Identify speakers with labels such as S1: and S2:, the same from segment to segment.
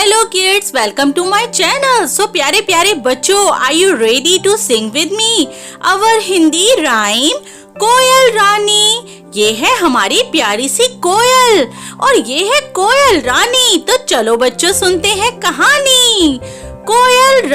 S1: Hello kids, welcome to my channel. So प्यारे प्यारे बच्चों, are you ready to sing with me? Our Hindi rhyme कोयल रानी। ये है हमारी प्यारी सी कोयल और ये है कोयल रानी। तो चलो बच्चों सुनते हैं कहानी। कोयल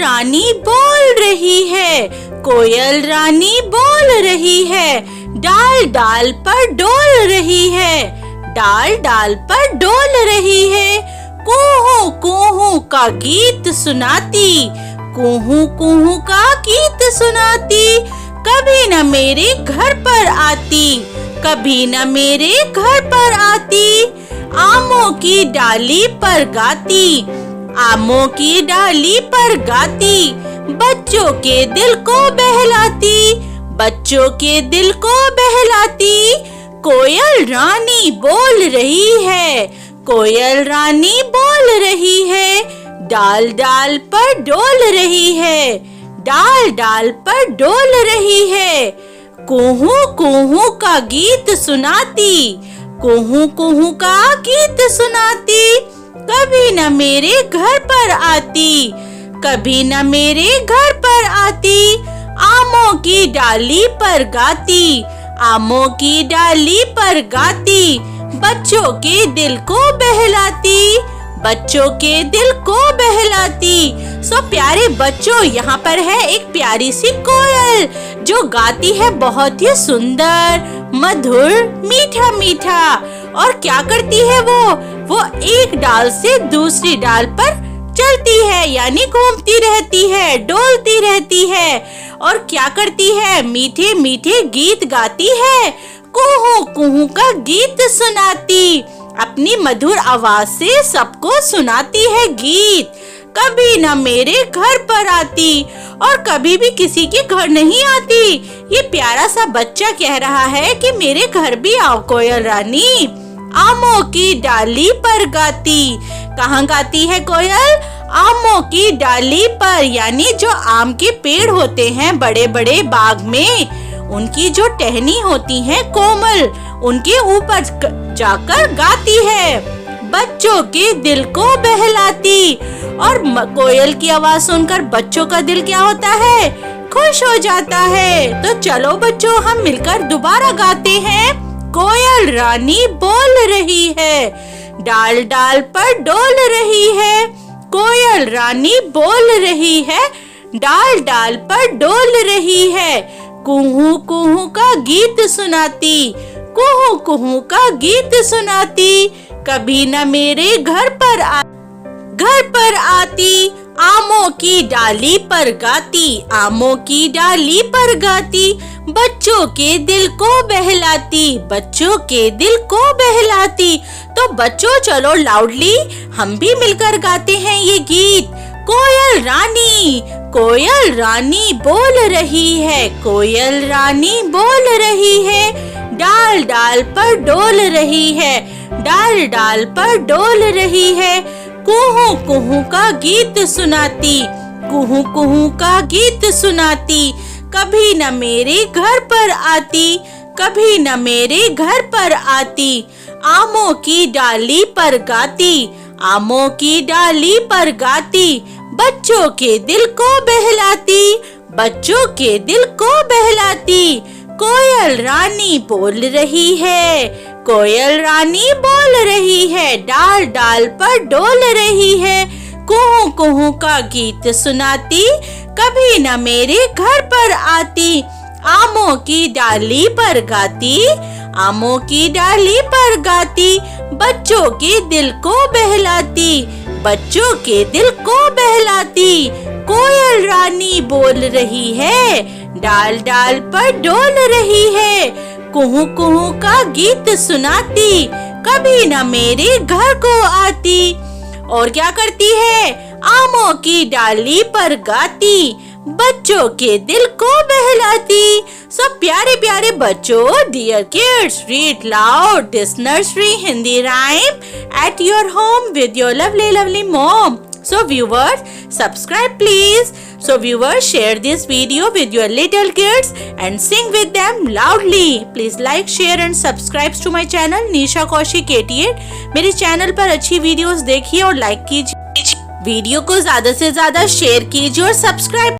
S1: रानी बोल रही है, कोयल रानी बोल रही है, डाल डाल पर डोल रही है, डाल डाल पर डोल रही है। कूहू कूहू का गीत सुनाती, कूहू कूहू का गीत सुनाती, कभी न मेरे घर पर आती, कभी न मेरे घर पर आती। आमों की डाली पर गाती, आमों की डाली पर गाती, बच्चों के दिल को बहलाती, बच्चों के दिल को बहलाती। कोयल रानी बोल रही है, कोयल रानी बोल रही है, डाल डाल पर डोल रही है, डाल डाल पर डोल रही है। कूहू कूहू का गीत सुनाती, कूहू कूहू का गीत सुनाती, कभी न मेरे घर पर आती, कभी न मेरे घर पर आती। आमों की डाली पर गाती, आमों की डाली पर गाती, बच्चों के दिल को बहलाती, बच्चों के दिल को बहलाती। सो प्यारे बच्चों, यहाँ पर है एक प्यारी सी कोयल जो गाती है बहुत ही सुंदर, मधुर, मीठा मीठा। और क्या करती है वो एक डाल से दूसरी डाल पर चलती है, यानी घूमती रहती है, डोलती रहती है। और क्या करती है? मीठे मीठे गीत गाती है, कुहू कुहू का गीत सुनाती, अपनी मधुर आवाज से सबको सुनाती है गीत। कभी न मेरे घर पर आती और कभी भी किसी के घर नहीं आती। ये प्यारा सा बच्चा कह रहा है कि मेरे घर भी आओ कोयल रानी। आमों की डाली पर गाती, कहाँ गाती है कोयल? आमों की डाली पर, यानी जो आम के पेड़ होते हैं बड़े बड़े बाग में, उनकी जो टहनी होती है कोमल, उनके ऊपर जाकर गाती है, बच्चों के दिल को बहलाती। और कोयल की आवाज सुनकर बच्चों का दिल क्या होता है? खुश हो जाता है। तो चलो बच्चों, हम मिलकर दोबारा गाते हैं। कोयल रानी बोल रही है, डाल डाल पर डोल रही है, कोयल रानी बोल रही है, डाल डाल पर डोल रही है। कुहू कुहू का गीत सुनाती, कुहू कुहू का गीत सुनाती, कभी न मेरे घर पर आती। आमों की डाली पर गाती, आमों की डाली पर गाती, बच्चों के दिल को बहलाती, बच्चों के दिल को बहलाती। तो बच्चों चलो लाउडली हम भी मिलकर गाते हैं ये गीत। कोयल रानी बोल रही है, कोयल रानी बोल रही है, डाल डाल पर डोल रही है, डाल डाल पर डोल रही है। कुहू कुहू का गीत सुनाती, कुहू कुहू का गीत सुनाती, कभी न मेरे घर पर आती, कभी न मेरे घर पर आती। आमों की डाली पर गाती, आमों की डाली पर गाती, बच्चों के दिल को बहलाती, बच्चों के दिल को बहलाती। कोयल रानी बोल रही है, कोयल रानी बोल रही है, डाल डाल पर डोल रही है, कुहू कुहू का गीत सुनाती, कभी न मेरे घर पर आती। आमों की डाली पर गाती, आमों की डाली पर गाती, बच्चों के दिल को बहलाती, बच्चों के दिल को बहलाती। कोयल रानी बोल रही है, डाल डाल पर डोल रही है, कुहू कुहू का गीत सुनाती, कभी न मेरे घर को आती। और क्या करती है? आमों की डाली पर गाती, बच्चों के दिल को बहलाती। सब प्यारे प्यारे बच्चों, dear kids, read loud this nursery Hindi rhyme at your home with your lovely mom. So viewers, subscribe please So viewers, share this video with your little kids and sing with them loudly. Please like, share and subscribe to my channel Nisha Kaushik 88. मेरे channel पर अच्छी videos देखिए और like कीजिए। Video को ज्यादा से ज्यादा शेयर कीजिए और सब्सक्राइब